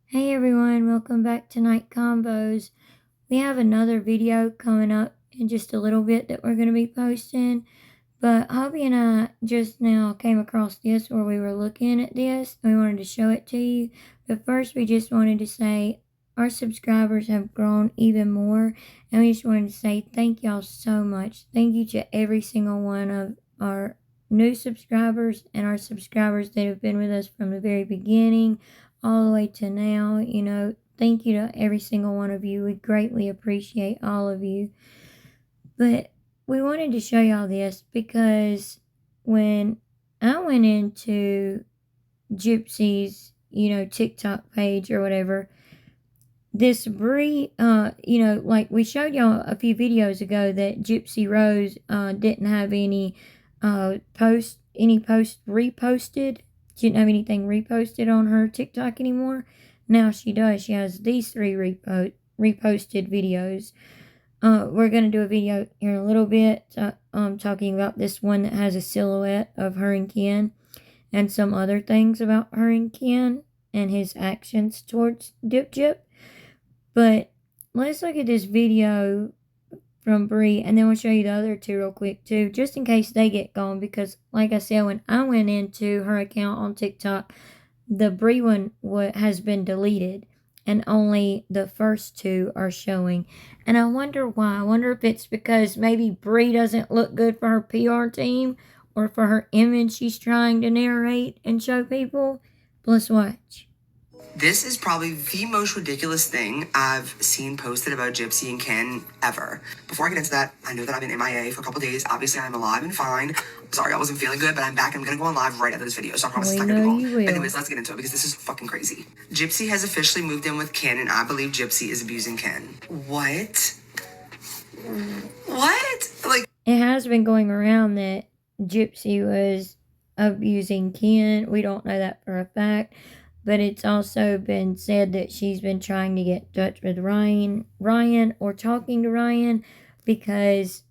Hey everyone, welcome back to Night Combos. We have another video coming up in just a little bit that we're going to be posting. But Hobby and I just now came across this where we were looking at this and we wanted to show it to you. But first we just wanted to say our subscribers have grown even more. And we just wanted to say thank y'all so much. Thank you to every single one of our new subscribers and our subscribers that have been with us from the very beginning all the way to now. Thank you to every single one of you. We greatly appreciate all of you. But we wanted to show y'all this because when I went into Gypsy's, TikTok page or whatever, this Bri, like we showed y'all a few videos ago that Gypsy Rose didn't have any post reposted. She didn't have anything reposted on her TikTok anymore. Now she does. She has these three reposted videos. We're going to do a video here in a little bit talking about this one that has a silhouette of her and Ken and some other things about her and Ken and his actions towards Dip. But let's look at this video from Bri, and then we'll show you the other two real quick too, just in case they get gone, because like I said, when I went into her account on TikTok, the Bri one has been deleted and only the first two are showing. And I wonder why. I wonder if it's because maybe Bri doesn't look good for her PR team or for her image she's trying to narrate and show people. But let's watch. This is probably the most ridiculous thing I've seen posted about Gypsy and Ken ever. Before I get into that, I know that I've been MIA for a couple days. Obviously, I'm alive and fine. Sorry, I wasn't feeling good, but I'm back. I'm going to go on live right after this video, so I promise it's not going to be long. But anyways, let's get into it because this is fucking crazy. Gypsy has officially moved in with Ken, and I believe Gypsy is abusing Ken. What? Like, it has been going around that Gypsy was abusing Ken. We don't know that for a fact. But it's also been said that she's been trying to get in touch with Ryan, or talking to Ryan, because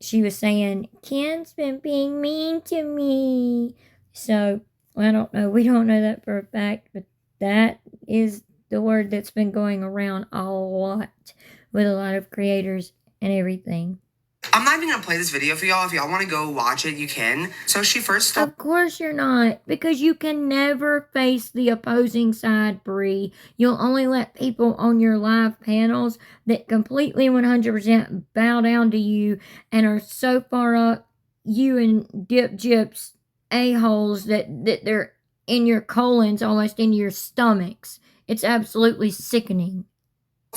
she was saying, Ken's been being mean to me. So, I don't know. We don't know that for a fact, but that is the word that's been going around a lot with a lot of creators and everything. I'm not even going to play this video for y'all. If y'all want to go watch it, you can. So she first Of course you're not, because you can never face the opposing side, Bri. You'll only let people on your live panels that completely 100% bow down to you and are so far up you and Gyp's a-holes that they're in your colons, almost into your stomachs. It's absolutely sickening.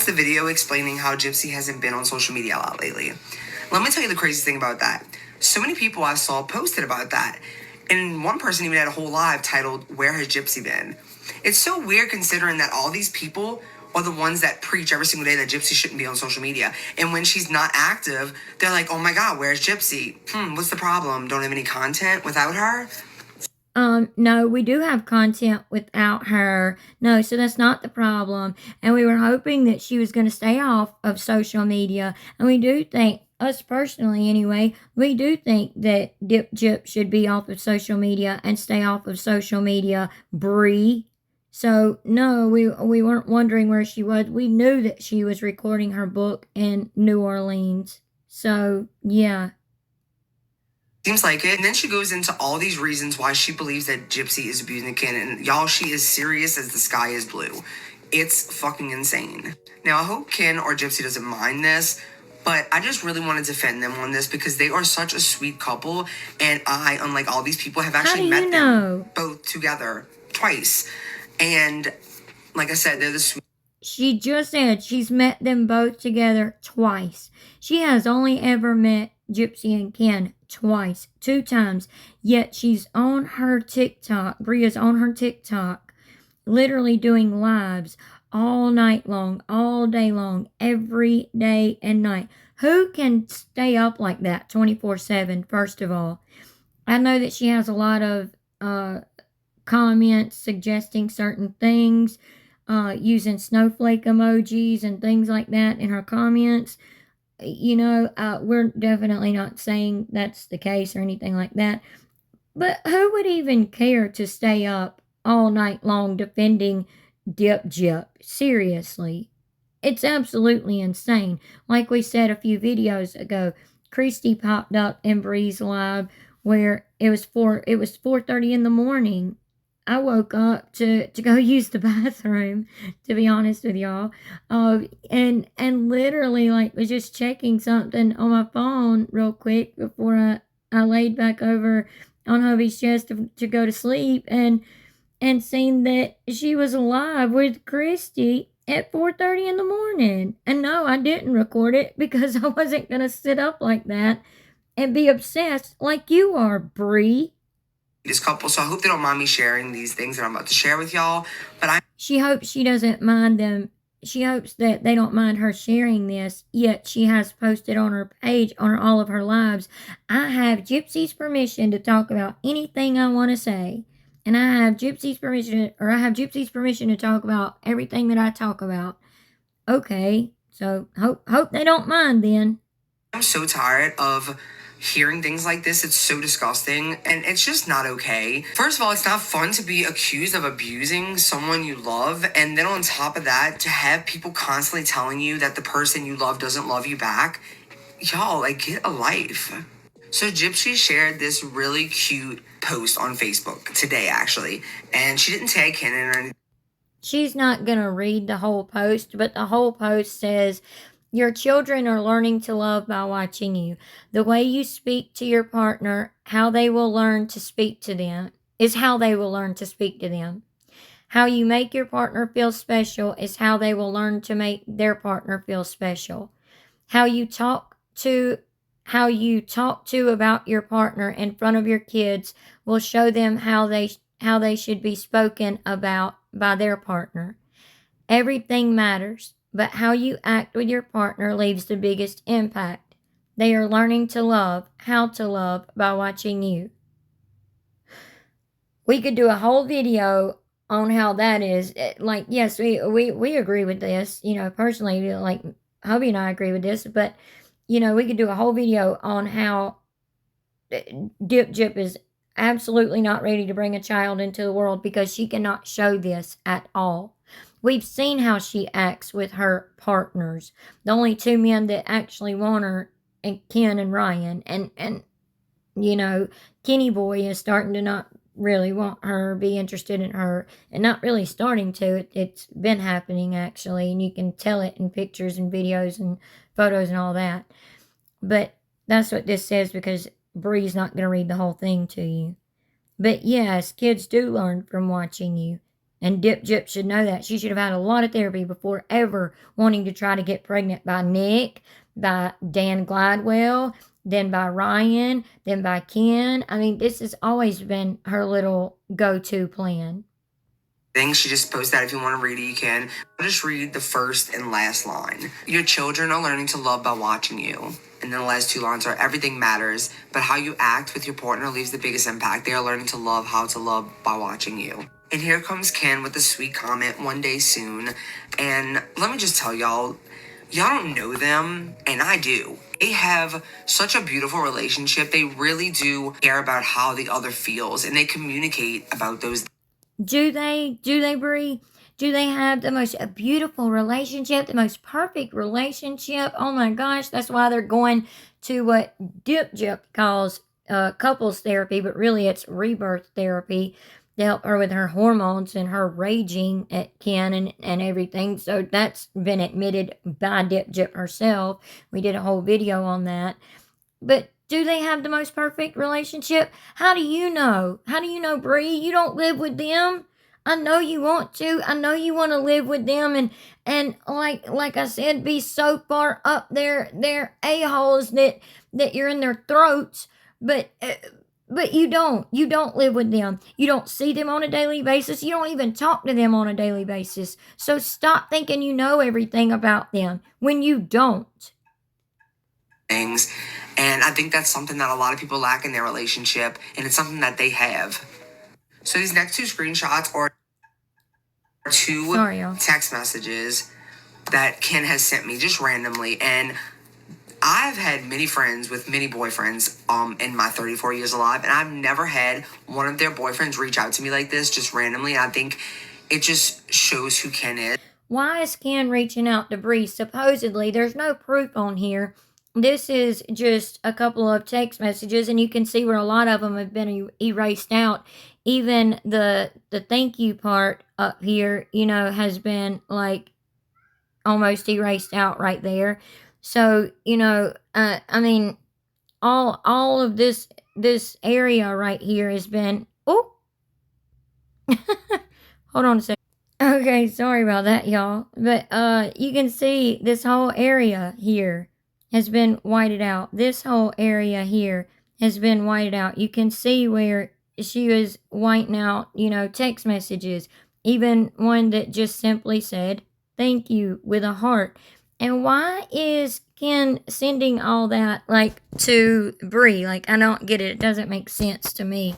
The video explaining how Gypsy hasn't been on social media a lot lately. Let me tell you the crazy thing about that. So many people I saw posted about that. And one person even had a whole live titled, Where Has Gypsy Been? It's so weird considering that all these people are the ones that preach every single day that Gypsy shouldn't be on social media. And when she's not active, they're like, oh my God, where's Gypsy? What's the problem? Don't have any content without her? No, we do have content without her. No, so that's not the problem. And we were hoping that she was going to stay off of social media. And we do think, us personally anyway, we do think that Gyp should be off of social media and stay off of social media, Bri. So, no, we weren't wondering where she was. We knew that she was recording her book in New Orleans. So, yeah. Seems like it. And then she goes into all these reasons why she believes that Gypsy is abusing Ken. And y'all, she is serious as the sky is blue. It's fucking insane. Now, I hope Ken or Gypsy doesn't mind this, but I just really want to defend them on this because they are such a sweet couple. And I, unlike all these people, have actually met them both together twice. And like I said, they're the sweet. She just said she's met them both together twice. She has only ever met Gypsy and Ken twice, 2 times. Yet she's on her TikTok. Bria's on her TikTok, literally doing lives all night long, all day long, every day and night. Who can stay up like that 24/7, first of all? I know that she has a lot of comments suggesting certain things, using snowflake emojis and things like that in her comments. We're definitely not saying that's the case or anything like that. But who would even care to stay up all night long defending Gyp. Seriously. It's absolutely insane. Like we said a few videos ago, Christy popped up in Bri's live where it was 4:30 in the morning. I woke up to go use the bathroom, to be honest with y'all. And literally like was just checking something on my phone real quick before I laid back over on hubby's chest to go to sleep and seen that she was alive with Christy at 4:30 in the morning. And no, I didn't record it because I wasn't going to sit up like that and be obsessed like you are, Bri. This couple, so I hope they don't mind me sharing these things that I'm about to share with y'all. She hopes she doesn't mind them. She hopes that they don't mind her sharing this, yet she has posted on her page, on all of her lives, I have Gypsy's permission to talk about anything I want to say. And I have Gypsy's permission to talk about everything that I talk about. Okay, so hope they don't mind then. I'm so tired of hearing things like this. It's so disgusting, and it's just not okay. First of all, it's not fun to be accused of abusing someone you love, and then on top of that, to have people constantly telling you that the person you love doesn't love you back. Y'all, like, get a life. So Gypsy shared this really cute post on Facebook today, actually, and she didn't tag Ken in or anything. She's not gonna read the whole post, but the whole post says, your children are learning to love by watching you. The way you speak to your partner, how they will learn to speak to them, is how they will learn to speak to them. How you make your partner feel special is how they will learn to make their partner feel special. How you talk to about your partner in front of your kids will show them how they should be spoken about by their partner. Everything matters, but how you act with your partner leaves the biggest impact. They are learning to love, how to love, by watching you. We could do a whole video on how that is. Like, yes, we agree with this. You know, personally, like, hubby and I agree with this, but, you know, we could do a whole video on how Gyp is absolutely not ready to bring a child into the world because she cannot show this at all. We've seen how she acts with her partners. The only two men that actually want her, and Ken and Ryan. And you know, Kenny boy is starting to not really want her, be interested in her, and not really starting to. It's been happening, actually, and you can tell it in pictures and videos and photos and all that. But that's what this says because Bri's not going to read the whole thing to you. But yes, kids do learn from watching you. And Gyp should know that. She should have had a lot of therapy before ever wanting to try to get pregnant by Nick, by Dan Gladwell, then by Ryan, then by Ken. I mean, this has always been her little go-to plan. She just posted that. If you want to read it, you can. I'll just read the first and last line. Your children are learning to love by watching you. And then the last two lines are, everything matters, but how you act with your partner leaves the biggest impact. They are learning to love, how to love by watching you. And here comes Ken with a sweet comment, one day soon. And let me just tell y'all don't know them, and I do. They have such a beautiful relationship. They really do care about how the other feels, and they communicate about those. Do they, Bri? Do they have the most beautiful relationship, the most perfect relationship? Oh my gosh, that's why they're going to what Gyp calls couples therapy, but really it's rebirth therapy to help her with her hormones and her raging at Ken and everything. So that's been admitted by Gyp herself. We did a whole video on that. But do they have the most perfect relationship? How do you know? How do you know, Bri? You don't live with them. I know you want to. I know you want to live with them and like I said, be so far up their a-holes that you're in their throats. But you don't live with them. You don't see them on a daily basis. You don't even talk to them on a daily basis. So stop thinking you know everything about them when you don't. Things. And I think that's something that a lot of people lack in their relationship, and it's something that they have. So these next two screenshots are two text messages that Ken has sent me just randomly. And I've had many friends with many boyfriends in my 34 years alive, and I've never had one of their boyfriends reach out to me like this just randomly. And I think it just shows who Ken is. Why is Ken reaching out to Bri? Supposedly, there's no proof on here. This is just a couple of text messages, and you can see where a lot of them have been erased out. Even the thank you part up here, you know, has been like almost erased out right there. So, you know, I mean, all of this area right here has been, oh, hold on a second. Okay, sorry about that, y'all. But you can see this whole area here has been whited out. This whole area here has been whited out. You can see where she was whiting out, you know, text messages. Even one that just simply said, thank you, with a heart. And why is Ken sending all that, like, to Bri? Like, I don't get it. It doesn't make sense to me.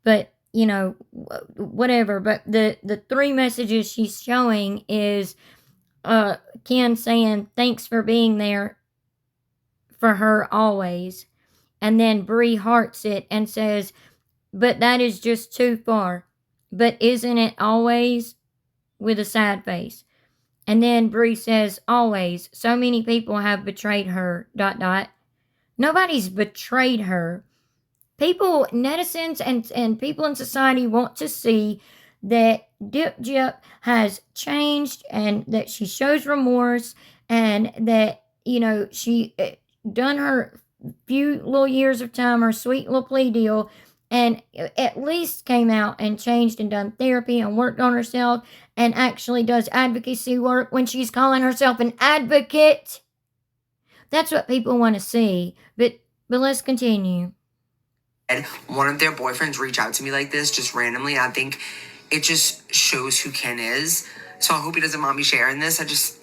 But you know, whatever. But the three messages she's showing is Ken saying thanks for being there for her always, and then Bri hearts it and says, but that is just too far. But isn't it always, with a sad face. And then Bri says, always. So many people have betrayed her. ... Nobody's betrayed her. People, netizens, and people in society want to see that Gyp has changed and that she shows remorse and that, you know, she done her few little years of time, her sweet little plea deal, and at least came out and changed and done therapy and worked on herself and actually does advocacy work when she's calling herself an advocate. That's what people want to see. But let's continue. One of their boyfriends reach out to me like this just randomly, and I think it just shows who Ken is. So I hope he doesn't mind me sharing this. I just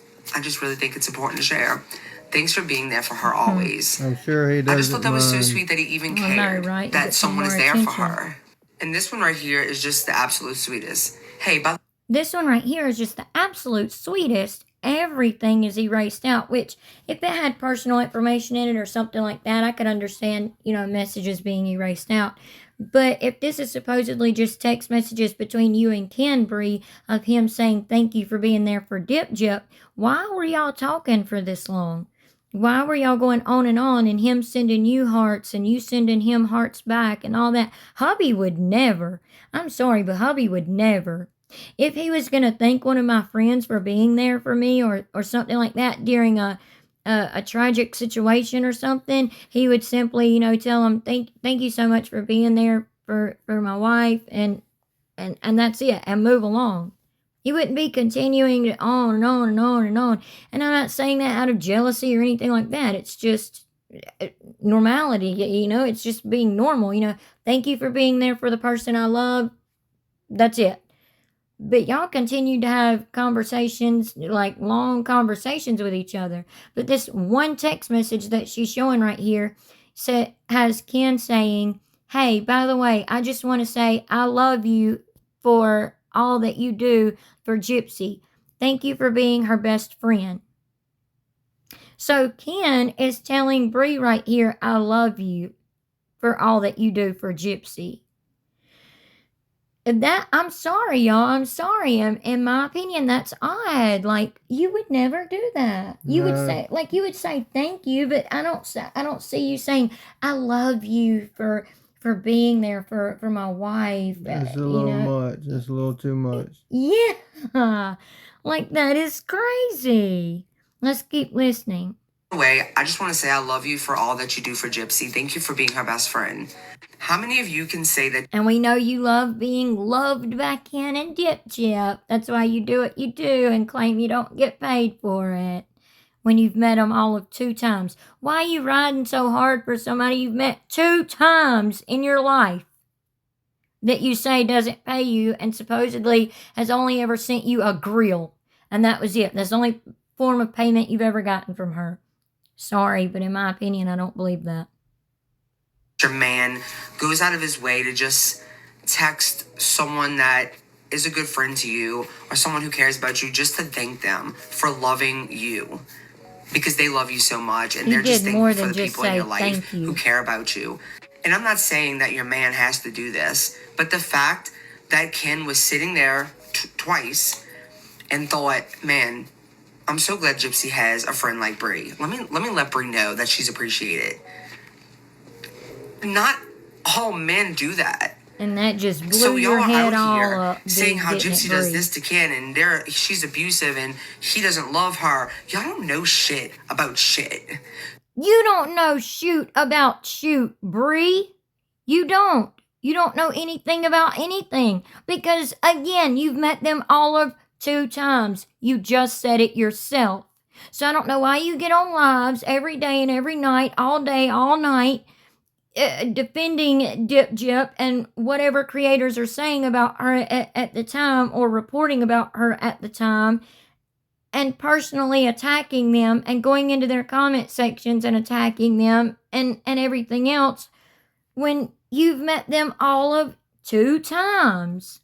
really think it's important to share. Thanks for being there for her always. I'm sure he doesn't. I just thought that was so sweet that he even cared that someone is there for her. And this one right here is just the absolute sweetest. Hey, this one right here is just the absolute sweetest. Everything is erased out, which if it had personal information in it or something like that, I could understand, you know, messages being erased out. But if this is supposedly just text messages between you and Ken, Bri, of him saying thank you for being there for Gyp, why were y'all talking for this long? Why were y'all going on and him sending you hearts and you sending him hearts back and all that? Hubby would never. I'm sorry, but hubby would never. If he was going to thank one of my friends for being there for me or something like that during a tragic situation or something, he would simply, you know, tell him, thank you so much for being there for my wife, and that's it, and move along. He wouldn't be continuing on and on and on and on. And I'm not saying that out of jealousy or anything like that. It's just normality, you know, it's just being normal, you know. Thank you for being there for the person I love. That's it. But y'all continue to have conversations, like long conversations with each other. But this one text message that she's showing right here has Ken saying, hey, by the way, I just want to say I love you for all that you do for Gypsy. Thank you for being her best friend. So Ken is telling Bri right here, I love you for all that you do for Gypsy. That, I'm sorry, y'all. I'm sorry. In my opinion, that's odd. Like, you would never do that. You would say, like, you would say thank you, but I don't see you saying I love you for being there for my wife. That's a little much. That's a little too much. Yeah, like that is crazy. Let's keep listening. Anyway, I just want to say I love you for all that you do for Gypsy. Thank you for being her best friend. How many of you can say that? And we know you love being loved by Ken and Gyp. That's why you do what you do and claim you don't get paid for it when you've met them all of 2 times. Why are you riding so hard for somebody you've met 2 times in your life that you say doesn't pay you and supposedly has only ever sent you a grill? And that was it. That's the only form of payment you've ever gotten from her. Sorry, but in my opinion, I don't believe that. Your man goes out of his way to just text someone that is a good friend to you or someone who cares about you just to thank them for loving you because they love you so much and they're just thankful for the people in your life who care about you. And I'm not saying that your man has to do this, but the fact that Ken was sitting there twice and thought, man, I'm so glad Gypsy has a friend like Bri. Let me let Bri know that she's appreciated. Not all men do that. And that just blew So your y'all head are out all here up. saying how didn't it, Gypsy does Bri? this to Ken and she's abusive and he doesn't love her. Y'all don't know shit about shit. You don't know shoot about shoot, Bri. You don't. You don't know anything about anything. Because, again, you've met them all of 2 times. You just said it yourself. So I don't know why you get on lives every day and every night, all day, all night, defending Gyp and whatever creators are saying about her at the time or reporting about her at the time, and personally attacking them and going into their comment sections and attacking them and everything else when you've met them all of 2 times.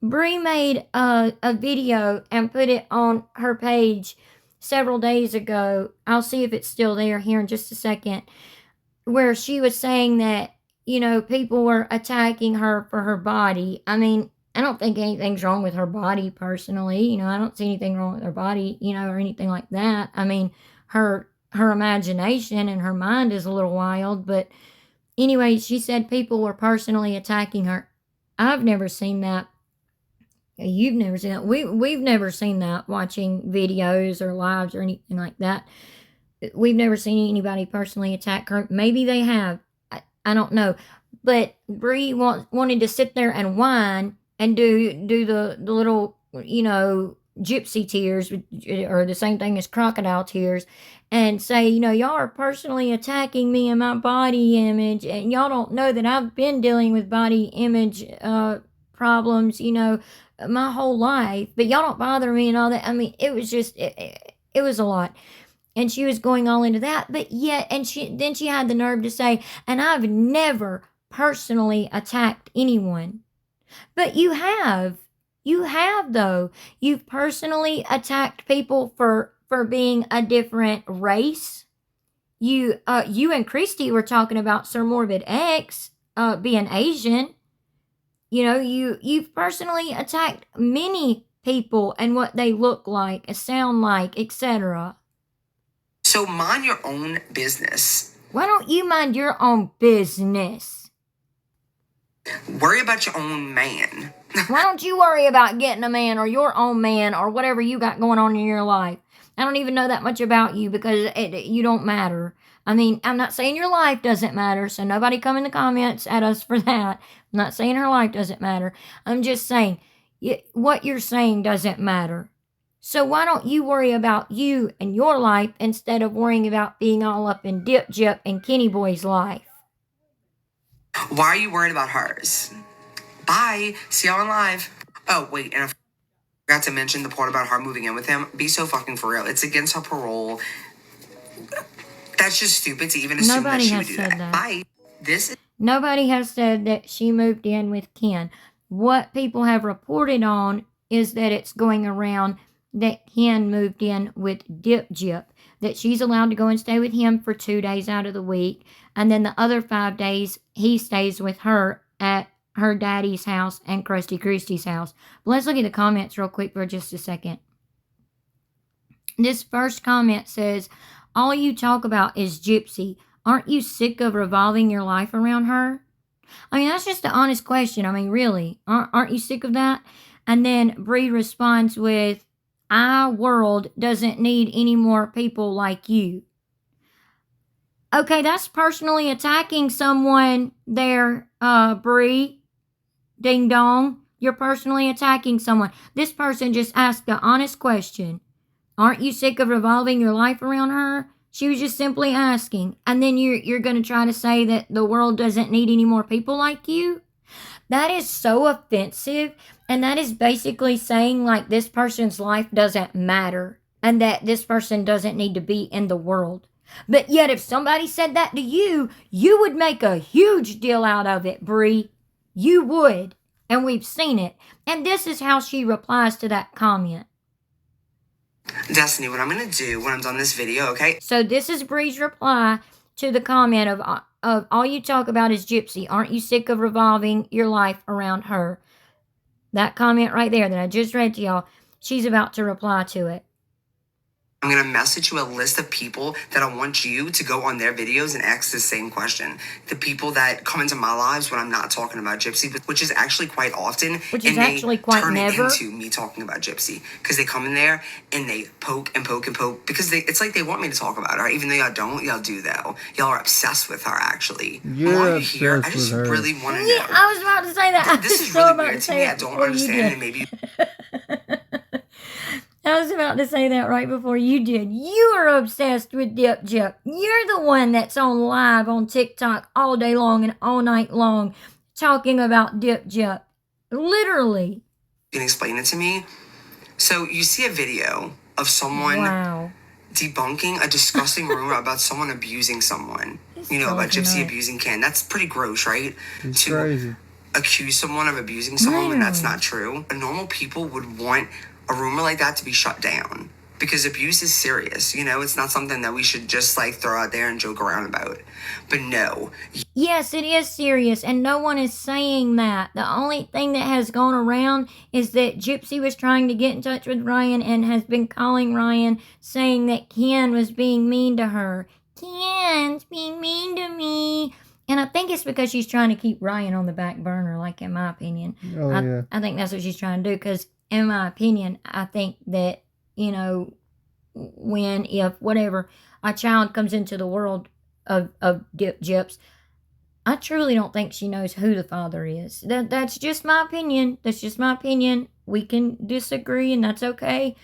Bri made a video and put it on her page several days ago. I'll see if it's still there here in just a second, where she was saying that, you know, people were attacking her for her body. I mean, I don't think anything's wrong with her body personally. You know, I don't see anything wrong with her body, you know, or anything like that. I mean, her imagination and her mind is a little wild, but anyway, she said people were personally attacking her. I've never seen that. You've never seen that. We've never seen that watching videos or lives or anything like that. We've never seen anybody personally attack her. Maybe they have. I don't know. But Bri wanted to sit there and whine and do the little, you know, gypsy tears, or the same thing as crocodile tears, and say, you know, y'all are personally attacking me and my body image, and y'all don't know that I've been dealing with body image problems, you know, my whole life, but y'all don't bother me and all that. I mean, it was just, it was a lot. And she was going all into that, but yet, and then she had the nerve to say, and I've never personally attacked anyone. But you have though. You've personally attacked people for being a different race. You and Christy were talking about Sir Morbid X being Asian. You know, you've personally attacked many people and what they look like, sound like, etc. So mind your own business. Why don't you mind your own business? Worry about your own man. Why don't you worry about getting a man or your own man or whatever you got going on in your life? I don't even know that much about you because you don't matter. I mean, I'm not saying your life doesn't matter, so nobody come in the comments at us for that. I'm not saying her life doesn't matter. I'm just saying what you're saying doesn't matter. So why don't you worry about you and your life instead of worrying about being all up in Gyp and Kenny Boy's life? Why are you worried about hers? Bye. See y'all in live. Oh, wait, and I forgot to mention the part about her moving in with him. Be so fucking for real. It's against her parole. That's just stupid to even assume that she would do that. Bye. Nobody has said that she moved in with Ken. What people have reported on is that it's going around that Ken moved in with Gyp, that she's allowed to go and stay with him for 2 days out of the week, and then the other 5 days he stays with her at her daddy's house and Krusty Christie's house. But let's look at the comments real quick for just a second. This first comment says, all you talk about is Gypsy. Aren't you sick of revolving your life around her? I mean, that's just an honest question. I mean, really, aren't you sick of that? And then Bri responds with, our world doesn't need any more people like you. Okay, that's personally attacking someone there, Bri. Ding dong. You're personally attacking someone. This person just asked an honest question. Aren't you sick of revolving your life around her? She was just simply asking. And then you're going to try to say that the world doesn't need any more people like you? That is so offensive. And that is basically saying like this person's life doesn't matter. And that this person doesn't need to be in the world. But yet if somebody said that to you, you would make a huge deal out of it, Bri. You would. And we've seen it. And this is how she replies to that comment. Destiny, what I'm going to do when I'm done this video, okay? So this is Bri's reply to the comment of all you talk about is Gypsy. Aren't you sick of revolving your life around her? That comment right there that I just read to y'all, she's about to reply to it. I'm going to message you a list of people that I want you to go on their videos and ask the same question. The people that come into my lives when I'm not talking about Gypsy, which is actually quite often. Which is actually quite turn never. it into me talking about Gypsy. Because they come in there and they poke and poke and poke. Because it's like they want me to talk about her. Even though y'all don't, y'all do though. Y'all are obsessed with her actually. You're While you're here, I obsessed just with her. really want to Yeah, know. I was about to say that. This is really weird to me. I don't understand it. Maybe I was about to say that right before you did. You are obsessed with Dip Jip. You're the one that's on live on TikTok all day long and all night long talking about Dip Jip. Literally. you can explain it to me. So you see a video of someone Wow. debunking a disgusting rumor about someone abusing someone. You know, about Gypsy abusing Ken. That's pretty gross, right? It's crazy. Accuse someone of abusing someone when that's Literally. not true. Normal people would want a rumor like that to be shut down because abuse is serious. You know, it's not something that we should just like throw out there and joke around about. But no, Yes, it is serious, and no one is saying that. The only thing that has gone around is that Gypsy was trying to get in touch with Ryan and has been calling Ryan saying that Ken was being mean to her. Ken's being mean to me. And I think it's because she's trying to keep Ryan on the back burner, like in my opinion. Oh, yeah. I think that's what she's trying to do because, in my opinion, I think that, you know, when, if, whatever, a child comes into the world of Dip Jips, I truly don't think she knows who the father is. That's just my opinion. That's just my opinion. We can disagree, and that's okay.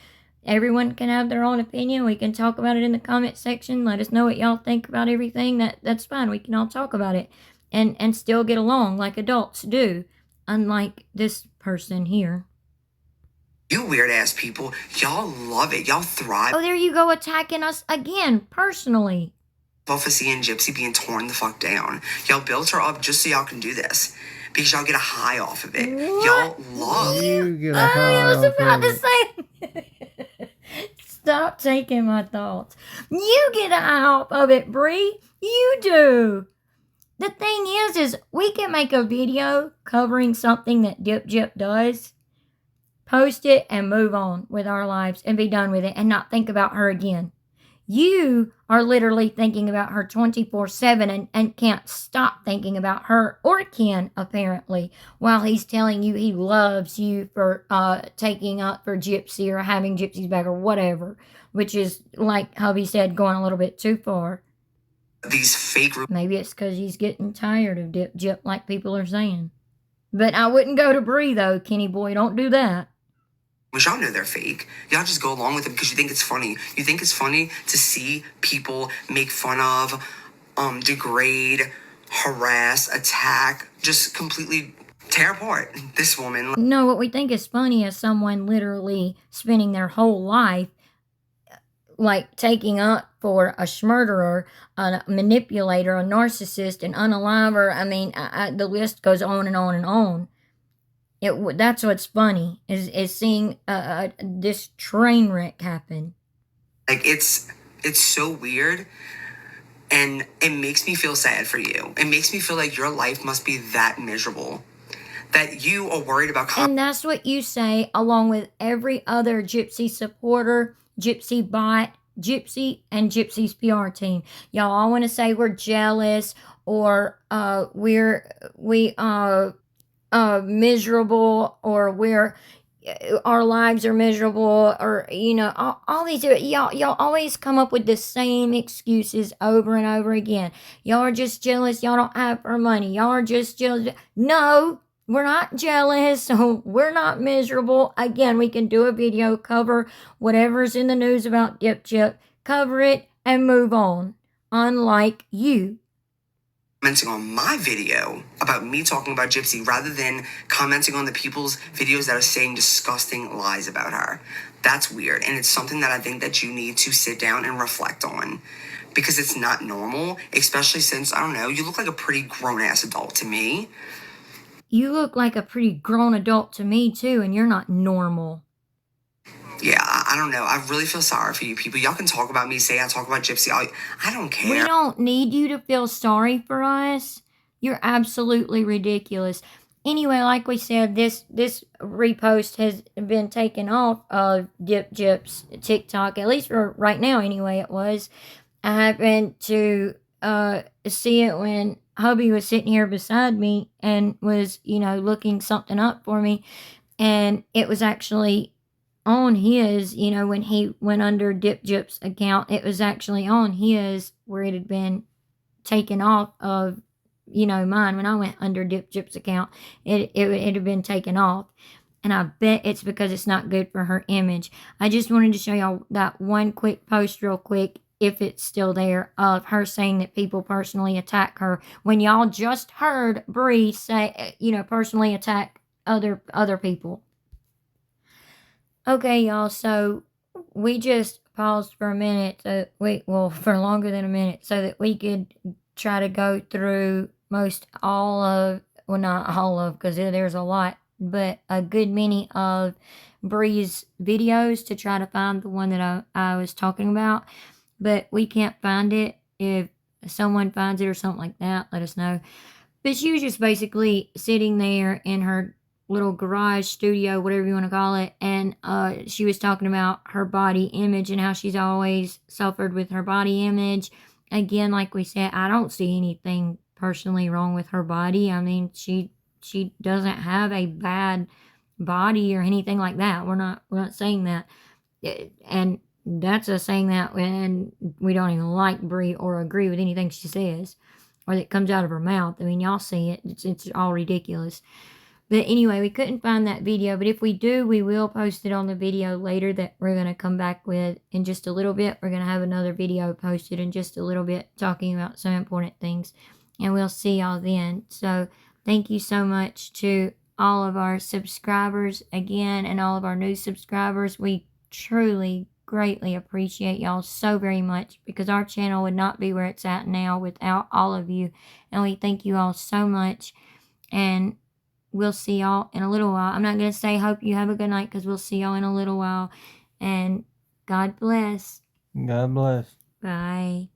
Everyone can have their own opinion. We can talk about it in the comment section. Let us know what y'all think about everything. That's fine. We can all talk about it and still get along like adults do, unlike this person here. you weird ass people, y'all love it. Y'all thrive Oh, there you go, attacking us again, personally. off of seeing Gypsy being torn the fuck down. Y'all built her up just so y'all can do this. Because y'all get a high off of it. What? Y'all love You get a I high was off about of to it. say. Stop taking my thoughts. You get a high off of it, Bri. You do. The thing is we can make a video covering something that Dip Jip does, post it, and move on with our lives and be done with it and not think about her again. You are literally thinking about her 24/7 and can't stop thinking about her or Ken, apparently, while he's telling you he loves you for taking up for Gypsy or having Gypsy's back or whatever, which is, like hubby said, going a little bit too far. these fake Maybe it's because he's getting tired of Dip Jip, like people are saying. But I wouldn't go to Bri, though, Kenny boy. Don't do that. rumors. Y'all know they're fake. Y'all just go along with it because you think it's funny. You think it's funny to see people make fun of, degrade, harass, attack, just completely tear apart this woman. No, what we think is funny is someone literally spending their whole life like taking up for a schmurderer, a manipulator, a narcissist, an unaliver. I mean, the list goes on and on and on. That's what's funny is seeing this train wreck happen. Like it's so weird, and it makes me feel sad for you. It makes me feel like your life must be that miserable that you are worried about. And that's what you say along with every other Gypsy supporter, Gypsy bot, Gypsy, and Gypsy's PR team. Y'all all want to say we're jealous or we miserable or our lives are miserable or all these y'all always come up with the same excuses over and over again. Y'all are just jealous. Y'all don't have our money. Y'all are just jealous. No, we're not jealous, so we're not miserable. Again, we can do a video, cover whatever's in the news about Dip Jip, cover it, and move on. Unlike you. Commenting on my video about me talking about Gypsy rather than commenting on the people's videos that are saying disgusting lies about her. That's weird, and it's something that I think that you need to sit down and reflect on. Because it's not normal, especially since, I don't know, you look like a pretty grown-ass adult to me. You look like a pretty grown adult to me, too, and you're not normal. Yeah, I don't know. I really feel sorry for you people. Y'all can talk about me, say I talk about Gypsy. I don't care. We don't need you to feel sorry for us. You're absolutely ridiculous. anyway, like we said, this repost has been taken off of Gyp's TikTok, at least for right now anyway. It was. I happened to see it when hubby was sitting here beside me and was, looking something up for me, and it was actually on his, when he went under Gyp's account, it was actually on his where it had been taken off of, mine. When I went under Gyp's account, it had been taken off. And I bet it's because it's not good for her image. I just wanted to show y'all that one quick post real quick, if it's still there, of her saying that people personally attack her. When y'all just heard Bri say, personally attack other people. Okay, y'all, so we just paused for a minute, for longer than a minute, so that we could try to go through not all of, because there's a lot, but a good many of Bri's videos to try to find the one that I was talking about, but we can't find it. If someone finds it or something like that, let us know. But she was just basically sitting there in her little garage studio, whatever you want to call it, and she was talking about her body image and how she's always suffered with her body image. Again, like we said, I don't see anything personally wrong with her body. I mean, she doesn't have a bad body or anything like that. We're not saying that, and that's us saying that when we don't even like Bri or agree with anything she says or that comes out of her mouth. I mean, y'all see it. It's all ridiculous. But anyway, we couldn't find that video. But if we do, we will post it on the video later that we're going to come back with in just a little bit. We're going to have another video posted in just a little bit talking about some important things. And we'll see y'all then. So thank you so much to all of our subscribers again and all of our new subscribers. We truly, greatly appreciate y'all so very much, because our channel would not be where it's at now without all of you. And we thank you all so much. And we'll see y'all in a little while. I'm not going to say hope you have a good night, because we'll see y'all in a little while. And God bless. God bless. Bye.